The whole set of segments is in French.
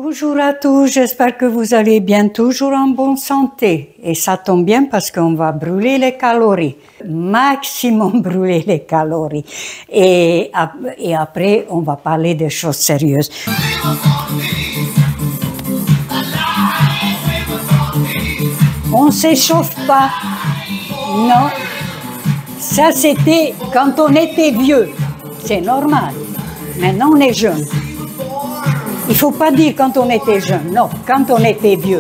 Bonjour à tous, j'espère que vous allez bien, toujours en bonne santé. Et ça tombe bien parce qu'on va brûler les calories, maximum brûler les calories. Et après, on va parler des choses sérieuses. On ne s'échauffe pas, non. Ça, c'était quand on était vieux, c'est normal. Maintenant, on est jeune. Il ne faut pas dire quand on était jeune, non, quand on était vieux.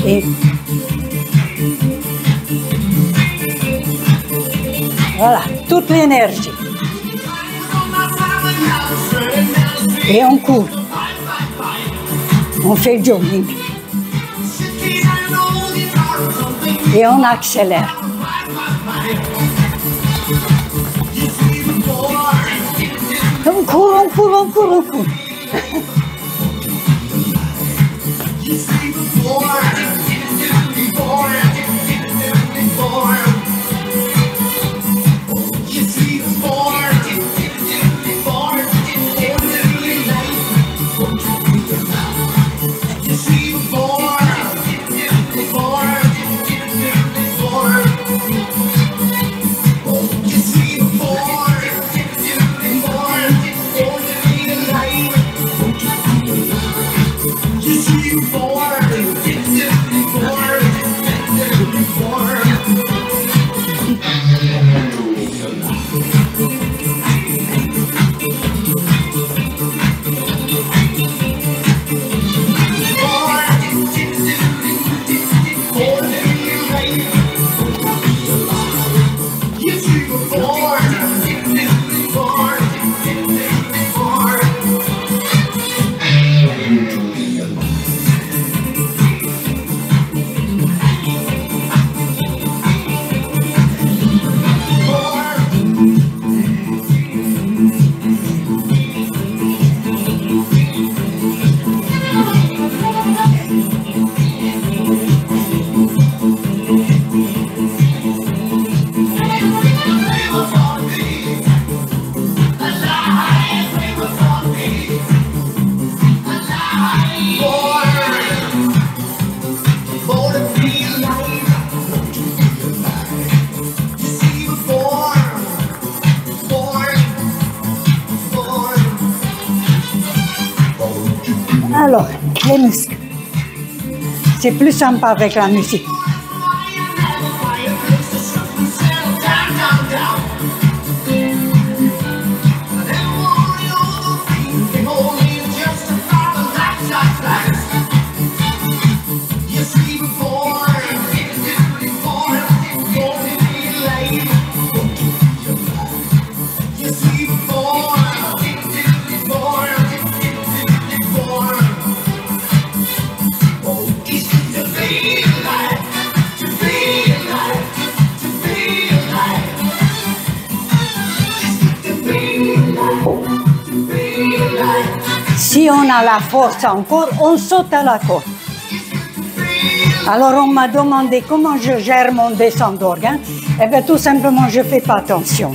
Et voilà, toute l'énergie. Et on court. On fait jogging. Et on accélère. On court, on court, on court, on court. Alors, les muscles. C'est plus sympa avec la musique. Si on a la force encore, on saute à la corde. Alors on m'a demandé comment je gère mon descente d'organes. Eh bien tout simplement, je ne fais pas attention.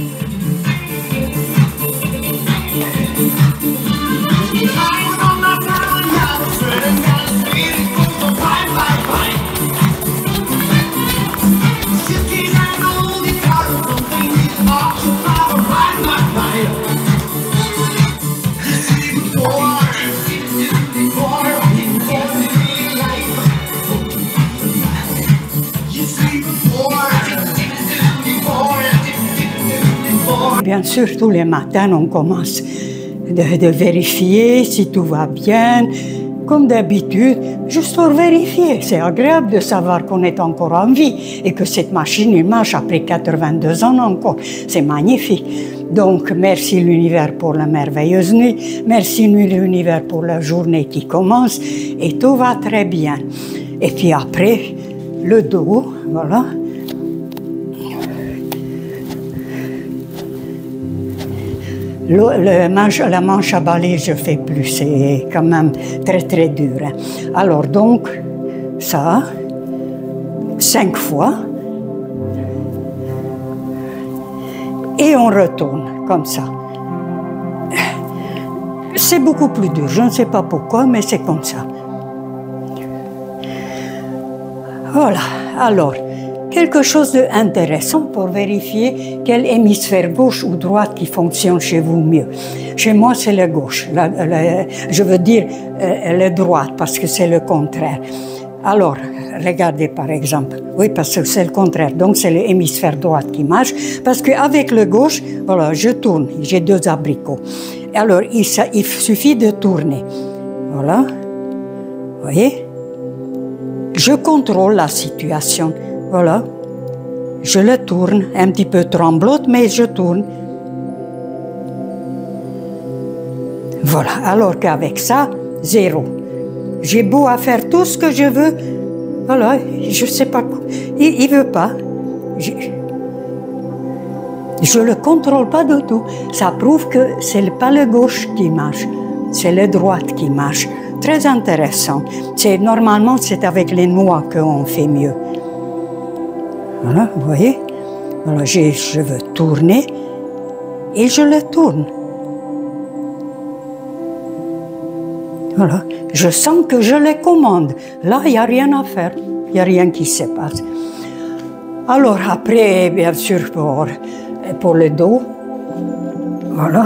bien sûr, tous les matins, on commence de vérifier si tout va bien, comme d'habitude, juste pour vérifier. C'est agréable de savoir qu'on est encore en vie et que cette machine, elle marche après 82 ans encore. C'est magnifique. Donc, merci l'univers pour la merveilleuse nuit, merci l'univers pour la journée qui commence, et tout va très bien. Et puis après, le dos, voilà. La manche à balai, je ne fais plus, c'est quand même très très dur. Hein. Alors donc, ça, 5 fois, et on retourne comme ça. C'est beaucoup plus dur, je ne sais pas pourquoi, mais c'est comme ça. Voilà, alors, quelque chose d'intéressant pour vérifier quel hémisphère gauche ou droite qui fonctionne chez vous mieux. Chez moi, c'est la gauche, je veux dire la droite, parce que c'est le contraire. Alors, regardez par exemple, oui, parce que c'est le contraire, donc c'est l'hémisphère droit qui marche, parce qu'avec le gauche, voilà, je tourne, j'ai 2 abricots. Alors, il suffit de tourner, voilà, vous voyez, je contrôle la situation, voilà, je le tourne, un petit peu tremblote, mais je tourne. Voilà, alors qu'avec ça, 0. J'ai beau à faire tout ce que je veux, voilà, je ne sais pas quoi. Il ne veut pas. Je ne le contrôle pas du tout. Ça prouve que ce n'est pas le gauche qui marche, c'est le droite qui marche. Très intéressant. Normalement, c'est avec les noix qu'on fait mieux. Voilà, vous voyez? Voilà, je veux tourner et je le tourne. Voilà. Je sens que je les commande. Là, il n'y a rien à faire. Il n'y a rien qui se passe. Alors après, bien sûr, pour le dos, voilà.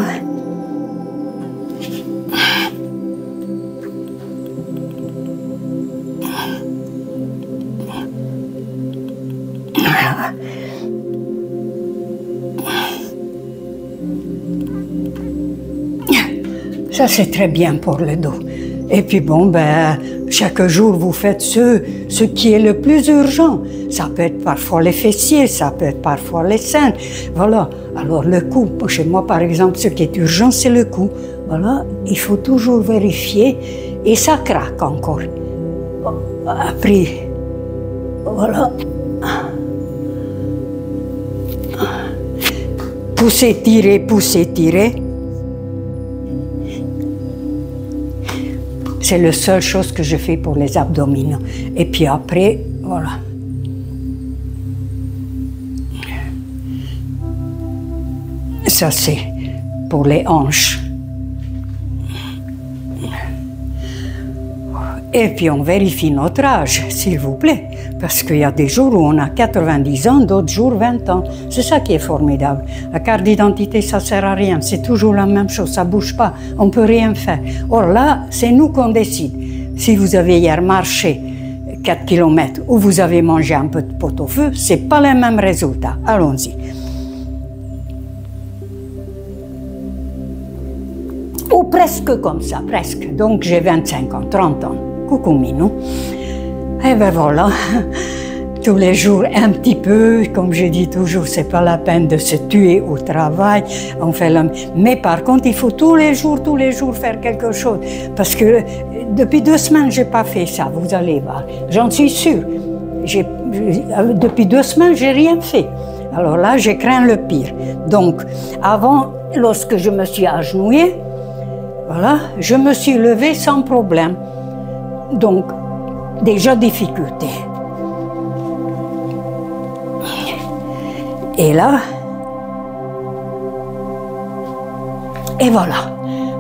Ça, c'est très bien pour le dos. Et puis bon, chaque jour, vous faites ce qui est le plus urgent. Ça peut être parfois les fessiers, ça peut être parfois les seins. Voilà. Alors le cou, chez moi par exemple, ce qui est urgent, c'est le cou. Voilà. Il faut toujours vérifier et ça craque encore. Après, voilà. Poussez, tirez, poussez, tirez. C'est la seule chose que je fais pour les abdominaux. Et puis après, voilà. Ça, c'est pour les hanches. Et puis, on vérifie notre âge, s'il vous plaît. Parce qu'il y a des jours où on a 90 ans, d'autres jours 20 ans. C'est ça qui est formidable. La carte d'identité, ça ne sert à rien. C'est toujours la même chose, ça ne bouge pas. On ne peut rien faire. Or là, c'est nous qu'on décide. Si vous avez hier marché 4 km ou vous avez mangé un peu de pot-au-feu, ce n'est pas le même résultat. Allons-y. Ou presque comme ça, presque. Donc j'ai 25 ans, 30 ans. Coucou Minou. Et ben voilà, tous les jours un petit peu, comme je dis toujours, c'est pas la peine de se tuer au travail, on fait mais par contre, il faut tous les jours faire quelque chose, parce que depuis 2 semaines, j'ai pas fait ça, vous allez voir, j'en suis sûre. Depuis 2 semaines, j'ai rien fait. Alors là, je crains le pire. Donc, avant, lorsque je me suis agenouillée, voilà, je me suis levée sans problème. Donc, déjà difficulté. Et là, et voilà.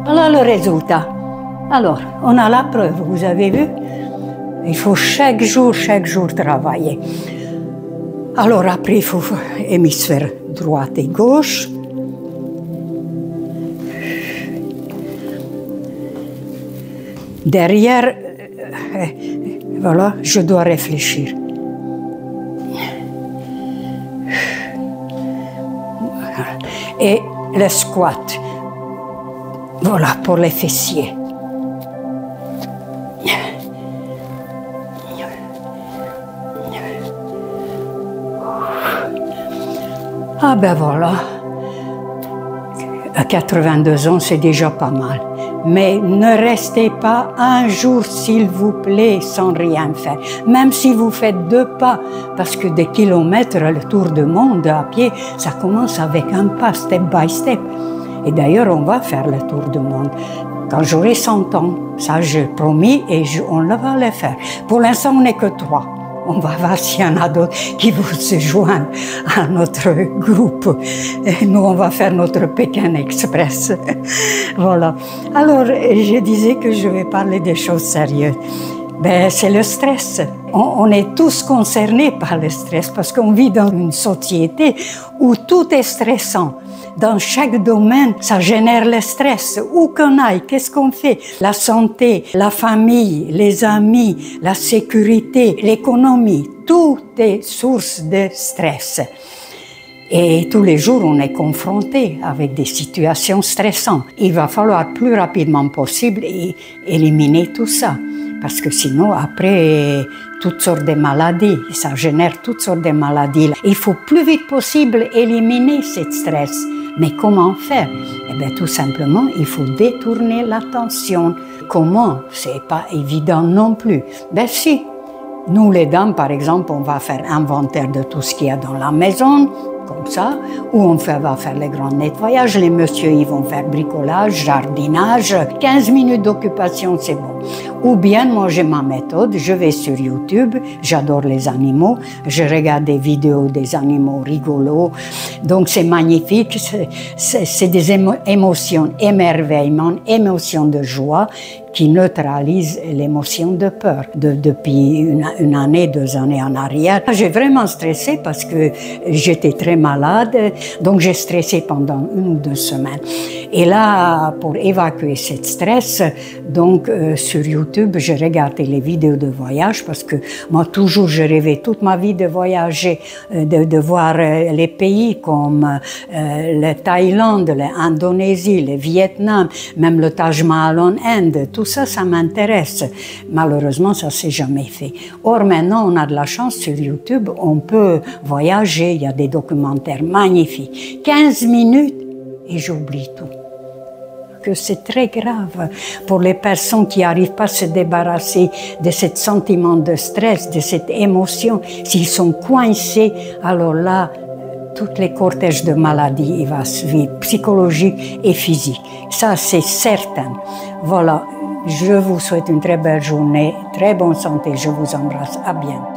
Voilà le résultat. Alors, on a la preuve, vous avez vu? Il faut chaque jour travailler. Alors après, il faut hémisphère droite et gauche. Derrière, voilà, je dois réfléchir. Et le squat. Voilà, pour les fessiers. Ah ben voilà. À 82 ans, c'est déjà pas mal. Mais ne restez pas un jour, s'il vous plaît, sans rien faire. Même si vous faites 2 pas, parce que des kilomètres, le tour du monde à pied, ça commence avec un pas, step by step. Et d'ailleurs, on va faire le tour du monde. Quand j'aurai 100 ans, ça j'ai promis et on va le faire. Pour l'instant, on n'est que 3. On va voir s'il y en a d'autres qui vont se joindre à notre groupe. Et nous, on va faire notre Pékin Express. Voilà. Alors, je disais que je vais parler des choses sérieuses. Ben, c'est le stress. On est tous concernés par le stress parce qu'on vit dans une société où tout est stressant. Dans chaque domaine, ça génère le stress. Où qu'on aille, qu'est-ce qu'on fait? La santé, la famille, les amis, la sécurité, l'économie, tout est source de stress. Et tous les jours, on est confronté avec des situations stressantes. Il va falloir plus rapidement possible éliminer tout ça. Parce que sinon, après, toutes sortes de maladies, ça génère toutes sortes de maladies. Il faut plus vite possible éliminer ce stress. Mais comment faire? Eh bien, tout simplement, il faut détourner l'attention. Comment? C'est pas évident non plus. Ben si, nous les dames, par exemple, on va faire inventaire de tout ce qu'il y a dans la maison, comme ça, ou on va faire les grands nettoyages, les messieurs ils vont faire bricolage, jardinage, 15 minutes d'occupation c'est bon. Ou bien moi j'ai ma méthode, je vais sur YouTube, j'adore les animaux, je regarde des vidéos des animaux rigolos, donc c'est magnifique, c'est des émotions, émerveillement, émotions de joie, qui neutralise l'émotion de peur. Depuis une année, 2 années en arrière, j'ai vraiment stressé parce que j'étais très malade, donc j'ai stressé pendant 1 ou 2 semaines. Et là, pour évacuer ce stress, donc sur YouTube, je regardais les vidéos de voyage parce que moi toujours, je rêvais toute ma vie de voyager, de voir les pays comme la Thaïlande, l'Indonésie, le Vietnam, même le Taj Mahal en Inde, tout ça, ça m'intéresse. Malheureusement, ça ne s'est jamais fait. Or, maintenant, on a de la chance sur YouTube, on peut voyager, il y a des documentaires magnifiques. 15 minutes et j'oublie tout. Que c'est très grave pour les personnes qui n'arrivent pas à se débarrasser de ce sentiment de stress, de cette émotion. S'ils sont coincés, alors là, tous les cortèges de maladies, il va suivre, psychologique et physique. Ça, c'est certain. Voilà. Je vous souhaite une très belle journée, très bonne santé, je vous embrasse, à bientôt.